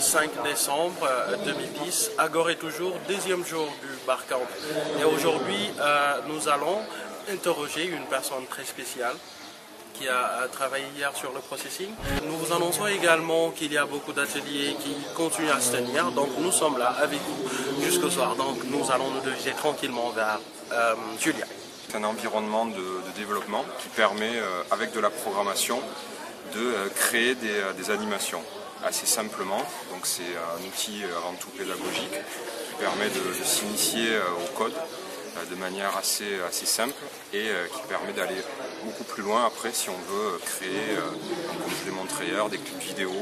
le 5 décembre 2010, Agora est toujours deuxième jour du Barcamp. Et aujourd'hui, nous allons interroger une personne très spéciale qui a travaillé hier sur le processing. Nous vous annonçons également qu'il y a beaucoup d'ateliers qui continuent à se tenir, donc nous sommes là avec vous jusqu'au soir. Donc nous allons nous diriger tranquillement vers Julia. C'est un environnement de développement qui permet, avec de la programmation, de créer des animations assez simplement. Donc c'est un outil avant tout pédagogique qui permet de s'initier au code de manière assez simple et qui permet d'aller beaucoup plus loin après si on veut créer, comme je l'ai montré hier, des clips vidéo,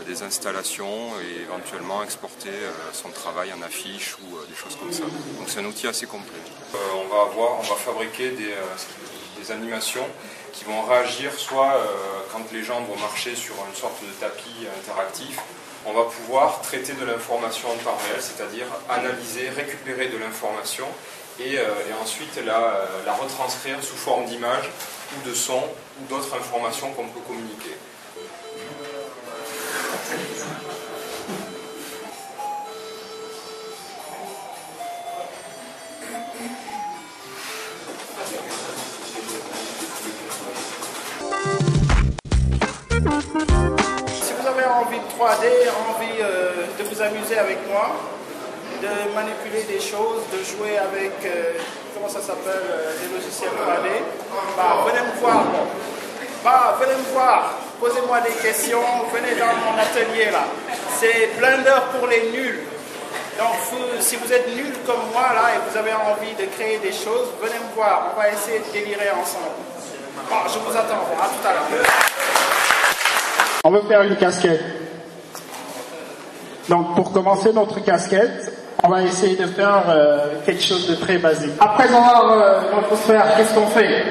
des installations et éventuellement exporter son travail en affiche ou des choses comme ça. Donc c'est un outil assez complet. On va fabriquer des animations qui vont réagir soit quand les gens vont marcher sur une sorte de tapis interactif, on va pouvoir traiter de l'information en temps réel, c'est-à-dire analyser, récupérer de l'information et ensuite la retranscrire sous forme d'image ou de son ou d'autres informations qu'on peut communiquer. Si vous avez envie de 3D, envie de vous amuser avec moi, de manipuler des choses, de jouer avec, comment ça s'appelle, des logiciels 3D, venez me voir. Venez me voir, posez-moi des questions, venez dans mon atelier là. C'est Blender pour les nuls. Donc si vous êtes nuls comme moi là et vous avez envie de créer des choses, venez me voir, on va essayer de délirer ensemble. Bon, je vous attends, à tout à l'heure. On veut faire une casquette. Donc pour commencer notre casquette, on va essayer de faire quelque chose de très basique. Après avoir notre sphère, qu'est-ce qu'on fait?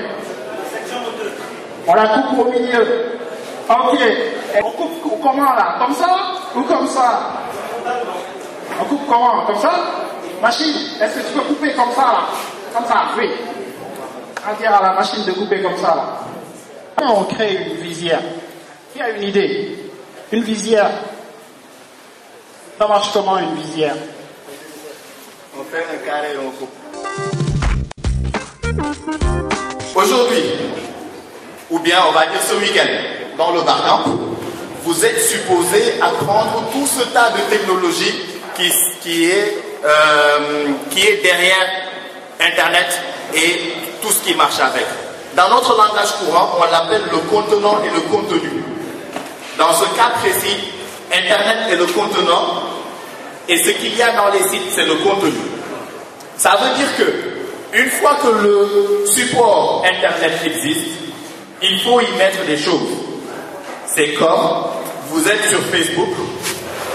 On la coupe au milieu. Ok. Et on coupe comment là? Comme ça ou comme ça? On coupe comment? Comme ça? Machine, est-ce que tu peux couper comme ça là? Comme ça, oui. On va dire à la machine de couper comme ça là. Comment on crée une visière? Qui a une idée? Une visière. Ça marche comment une visière? On fait un carré et on coupe. Aujourd'hui, ou bien on va dire ce week-end, dans le Barcamp, vous êtes supposé apprendre tout ce tas de technologies qui est derrière Internet et tout ce qui marche avec. Dans notre langage courant, on l'appelle le contenant et le contenu. Dans ce cas précis, Internet est le contenant et ce qu'il y a dans les sites, c'est le contenu. Ça veut dire que, une fois que le support Internet existe, il faut y mettre des choses. C'est comme vous êtes sur Facebook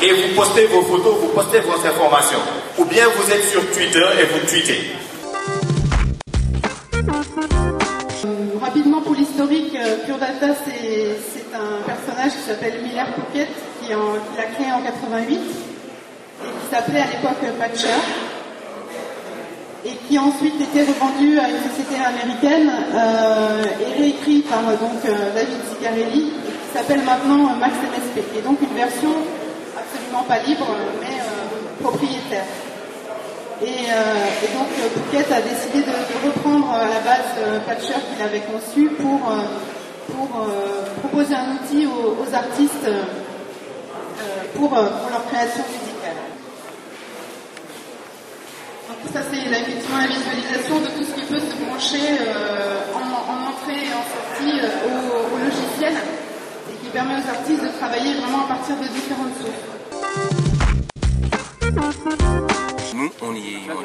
et vous postez vos photos, vous postez vos informations. Ou bien vous êtes sur Twitter et vous tweetez. Rapidement pour l'historique, Pure Data c'est un personnage qui s'appelle Miller Pocket qui l'a créé en 88 et qui s'appelait à l'époque Patcher et qui ensuite était revendu à une société américaine et réécrit par David Ciccarelli et qui s'appelle maintenant Max MSP et donc une version absolument pas libre mais propriétaire. Et donc Pocket a décidé de reprendre à la base Patcher qu'il avait conçu pour proposer un outil aux artistes pour leur création musicale. Donc ça c'est effectivement la visualisation de tout ce qui peut se brancher en entrée et en sortie au logiciel et qui permet aux artistes de travailler vraiment à partir de différentes sources. Nous, on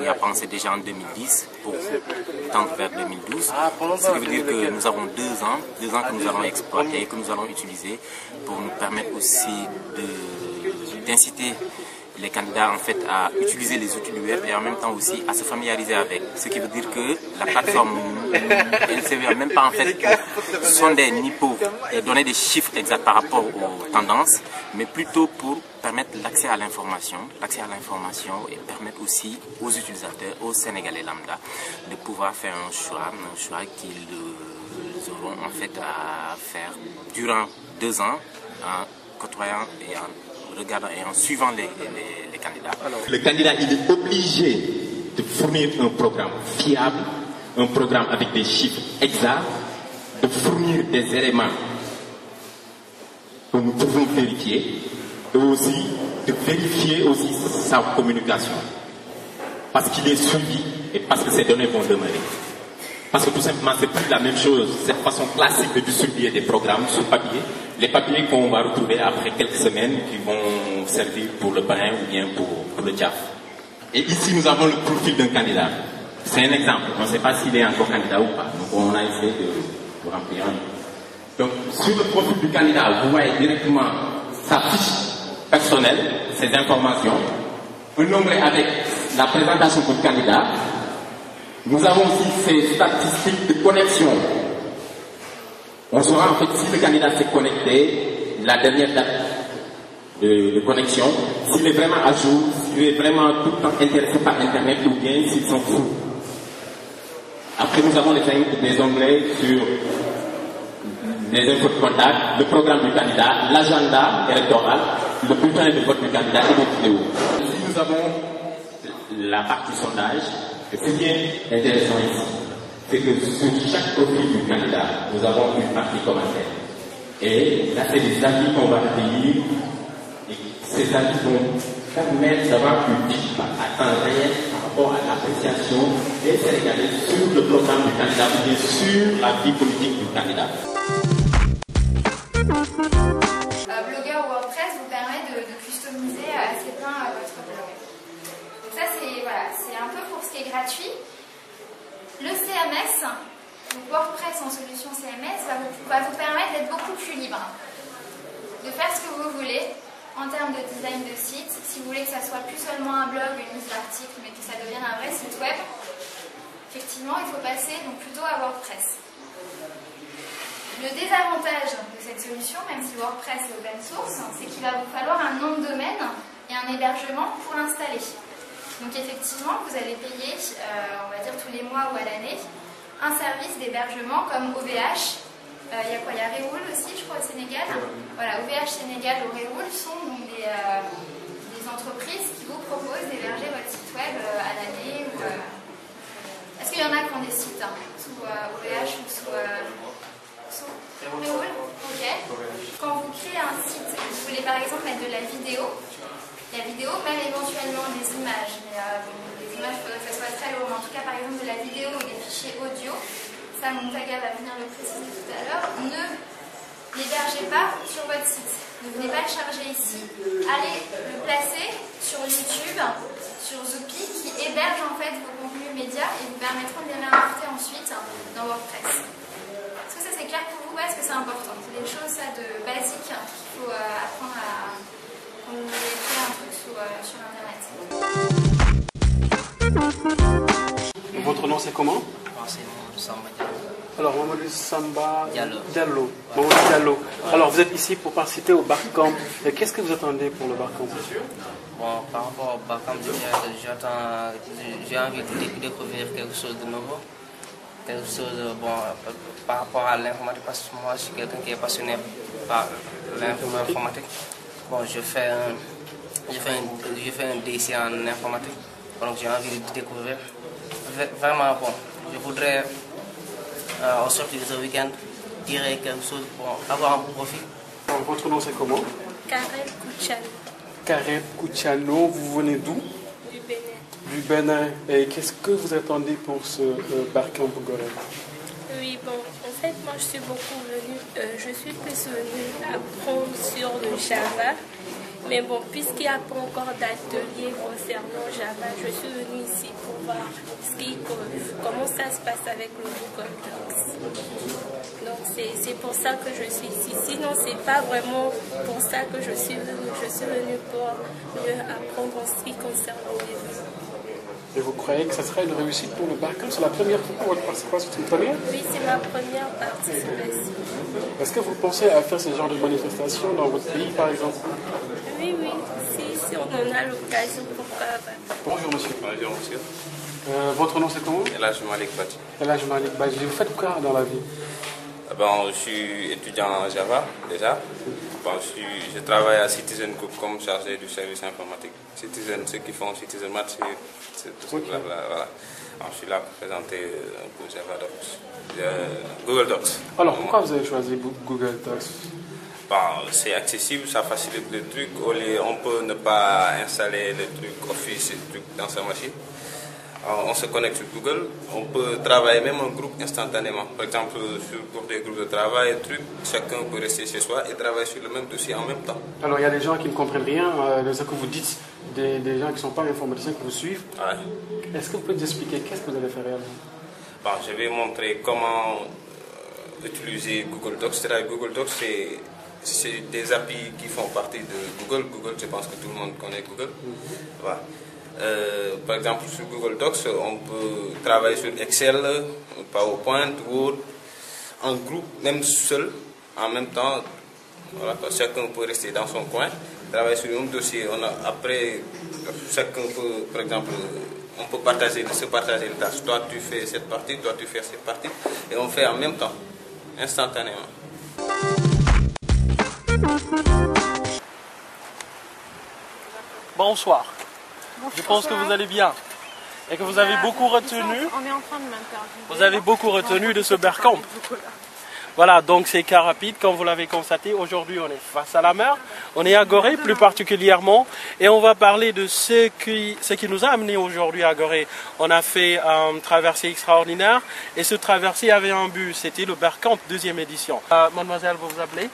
y a pensé déjà en 2010 pour tendre vers 2012. Ce qui veut dire que nous avons 2 ans que nous allons exploiter, que nous allons utiliser pour nous permettre aussi d'inciter les candidats en fait à utiliser les outils du web et en même temps aussi à se familiariser avec. Ce qui veut dire que la plateforme elle ne sert même pas en fait pour sonder ni pour donner des chiffres exacts par rapport aux tendances, mais plutôt pour permettre l'accès à l'information et permettre aussi aux utilisateurs, aux Sénégalais lambda, de pouvoir faire un choix qu'ils auront en fait à faire durant 2 ans en côtoyant et en regardant et en suivant les candidats. Le candidat, il est obligé de fournir un programme fiable, un programme avec des chiffres exacts, de fournir des éléments que nous pouvons vérifier, et aussi de vérifier aussi sa communication. Parce qu'il est suivi et parce que ces données vont demeurer. Parce que tout simplement, c'est plus la même chose, cette façon classique de distribuer des programmes sur papier, les papiers qu'on va retrouver après quelques semaines qui vont servir pour le brin ou bien pour le diaf. Et ici, nous avons le profil d'un candidat. C'est un exemple. On ne sait pas s'il est encore candidat ou pas. Donc, on a essayé de remplir un. Donc, sur le profil du candidat, vous voyez directement sa fiche personnelle, ses informations, un onglet avec la présentation du candidat. Nous avons aussi ces statistiques de connexion. On saura en fait si le candidat s'est connecté, la dernière date de connexion, s'il est vraiment à jour, s'il est vraiment tout le temps intéressé par Internet ou bien s'il s'en fout. Après, nous avons des onglets sur les infos de contact, le programme du candidat, l'agenda électoral, le bulletin de vote du candidat et des vidéos. Ici, nous avons la partie sondage. Et ce qui est intéressant ici, c'est que sur chaque profil du candidat, nous avons une partie commentaire. Et là, c'est des avis qu'on va recueillir. Et ces avis vont permettre d'avoir une vue à temps réel par rapport à l'appréciation des Sénégalais sur le programme du candidat ou bien sur la vie politique du candidat. Blogueur WordPress vous permet de customiser assez bien votre blog. Donc ça, c'est un peu pour ce qui est gratuit. Le CMS, donc WordPress en solution CMS, va vous permettre d'être beaucoup plus libre, de faire ce que vous voulez en termes de design de site. Si vous voulez que ça soit plus seulement un blog, une liste d'articles, mais que ça devienne un vrai site web, effectivement, il faut passer donc plutôt à WordPress. Le désavantage de cette solution, même si WordPress est open source, c'est qu'il va vous falloir un nom de domaine et un hébergement pour l'installer. Donc effectivement, vous allez payer, on va dire tous les mois ou à l'année, un service d'hébergement comme OVH. Il y a quoi? Il y a Rewool aussi, je crois, au Sénégal. Voilà, OVH Sénégal ou Rewool sont donc des entreprises qui vous proposent d'héberger votre site web à l'année. Est-ce qu'il y en a qui ont des sites sous OVH ou sous Rewool? Ok. Quand vous créez un site, vous voulez par exemple mettre de la vidéo, même éventuellement des images. Mais, les images, il faudrait que ça soit très lourd. Mais en tout cas, par exemple, de la vidéo ou des fichiers audio, ça, Montaga va venir le préciser tout à l'heure, ne l'hébergez pas sur votre site. Ne venez pas le charger ici. Allez le placer sur YouTube, sur Zoopi, qui héberge en fait vos contenus médias et vous permettront de les réimporter ensuite dans WordPress. Est-ce que ça c'est clair pour vous? Parce que c'est important. C'est des choses de basiques qu'il faut apprendre à... On voulait créer un truc sur Internet. Votre nom c'est comment? C'est Mamadou Samba Diallo. Alors Mamadou Samba Diallo. Mamadou Diallo. Alors vous êtes ici pour participer au Barcamp. Qu'est-ce que vous attendez pour le Barcamp? Bon, par rapport au Barcamp, j'ai envie de découvrir quelque chose de nouveau. Quelque chose, bon, par rapport à l'informatique, parce que moi je suis quelqu'un qui est passionné par l'informatique. Bon, je fais un DCI en informatique, donc j'ai envie de découvrir. Vraiment, bon, je voudrais, au sortir de ce week-end, tirer quelque chose pour avoir un profit. Alors, votre nom c'est comment? Karel Kouchano. Karel Kouchano, vous venez d'où? Du Bénin. Du Bénin. Et qu'est-ce que vous attendez pour ce Barcamp Gorée? Oui, bon, en fait, moi je suis beaucoup venue, je suis plus venue apprendre sur le Java. Mais bon, puisqu'il n'y a pas encore d'atelier concernant Java, je suis venue ici pour voir comment ça se passe avec le Google Docs. Donc c'est pour ça que je suis ici. Sinon, c'est pas vraiment pour ça que je suis venue. Je suis venue pour mieux apprendre en ce qui concerne le développement. Et vous croyez que ça serait une réussite pour le Barcamp? C'est la première fois pour votre participation, c'est une première? Oui, c'est ma première participation. Est-ce que vous pensez à faire ce genre de manifestation dans votre pays, par exemple? Oui, si on en a l'occasion, pourquoi pas. Bonjour monsieur. Bonjour monsieur. Votre nom c'est comment? Elhadji Malick Badji. Elhadji Malick Badji. Vous faites quoi dans la vie? Bon, je suis étudiant en Java déjà. Bon, je travaille à Citizen Group comme chargé du service informatique. Citizen, ceux qui font Citizen Match, c'est tout ça. Voilà. Alors, je suis là pour présenter un peu Java Docs, Google Docs. Alors, pourquoi vous avez choisi Google Docs? Bon, c'est accessible, ça facilite le truc. On peut ne pas installer le truc Office et le truc dans sa machine. Alors, on se connecte sur Google, on peut travailler même en groupe instantanément. Par exemple, pour des groupes de travail, chacun peut rester chez soi et travailler sur le même dossier en même temps. Alors, il y a des gens qui ne comprennent rien de ce que vous dites, des gens qui ne sont pas informaticiens qui vous suivent. Ouais. Est-ce que vous pouvez nous expliquer qu'est-ce que vous allez faire réellement? Bon, je vais montrer comment utiliser Google Docs. Google Docs, c'est des API qui font partie de Google. Google, je pense que tout le monde connaît Google. Voilà. Par exemple, sur Google Docs, on peut travailler sur Excel, PowerPoint, Word, en groupe, même seul, en même temps. Voilà, chacun peut rester dans son coin, travailler sur un dossier. Après, chacun peut, par exemple, on peut se partager les tâches. Toi, tu fais cette partie, toi, tu fais cette partie, et on fait en même temps, instantanément. Bonsoir. Je pense que vous allez bien et que vous avez beaucoup retenu. On est en train de m'interviewer. Vous avez beaucoup retenu de ce Barcamp. Voilà, donc c'est cas rapide, comme vous l'avez constaté. Aujourd'hui, on est face à la mer. On est à Gorée plus particulièrement. Et on va parler de ce qui nous a amené aujourd'hui à Gorée. On a fait une traversée extraordinaire. Et ce traversée avait un but. C'était le Barcamp 2e édition. Mademoiselle, vous vous appelez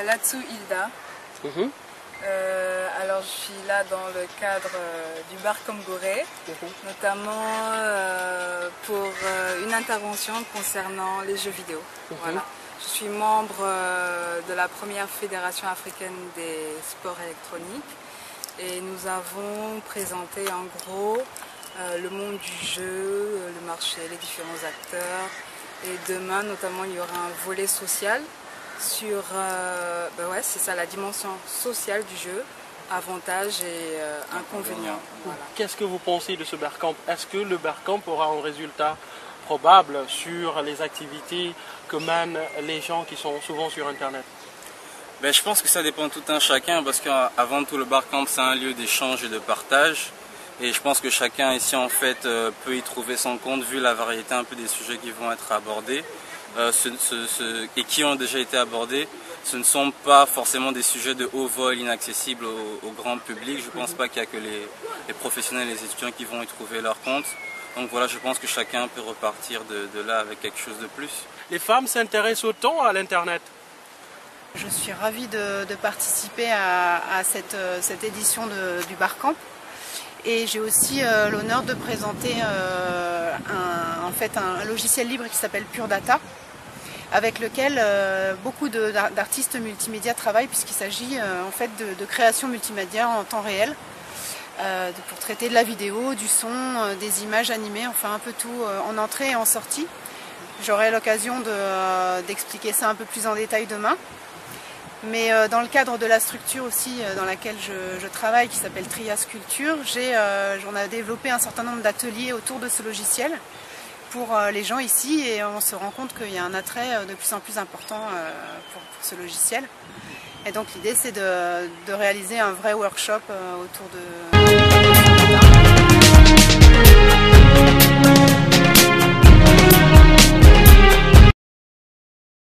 Latsu Hilda. Alors je suis là dans le cadre du Barcamp Gorée, notamment pour une intervention concernant les jeux vidéo. Voilà. Je suis membre de la première fédération africaine des sports électroniques et nous avons présenté en gros le monde du jeu, le marché, les différents acteurs, et demain notamment il y aura un volet social sur c'est ça, la dimension sociale du jeu, avantages et inconvénients. Voilà. Qu'est-ce que vous pensez de ce Barcamp? Est-ce que le Barcamp aura un résultat probable sur les activités que mènent les gens qui sont souvent sur Internet? Je pense que ça dépend tout un chacun, parce qu'avant tout le Barcamp c'est un lieu d'échange et de partage. Et je pense que chacun ici en fait peut y trouver son compte vu la variété un peu des sujets qui vont être abordés. Et qui ont déjà été abordés, ce ne sont pas forcément des sujets de haut vol inaccessibles au grand public. Je ne pense pas qu'il n'y a que les professionnels et les étudiants qui vont y trouver leur compte. Donc voilà, je pense que chacun peut repartir de là avec quelque chose de plus. Les femmes s'intéressent autant à l'Internet? Je suis ravie de participer à cette édition du Barcamp. Et j'ai aussi l'honneur de présenter un logiciel libre qui s'appelle Pure Data, avec lequel beaucoup d'artistes multimédia travaillent, puisqu'il s'agit en fait de création multimédia en temps réel, pour traiter de la vidéo, du son, des images animées, enfin un peu tout en entrée et en sortie. J'aurai l'occasion d'expliquer ça un peu plus en détail demain. Mais dans le cadre de la structure aussi dans laquelle je travaille, qui s'appelle Trias Culture, on a développé un certain nombre d'ateliers autour de ce logiciel pour les gens ici, et on se rend compte qu'il y a un attrait de plus en plus important pour ce logiciel. Et donc l'idée c'est de réaliser un vrai workshop autour de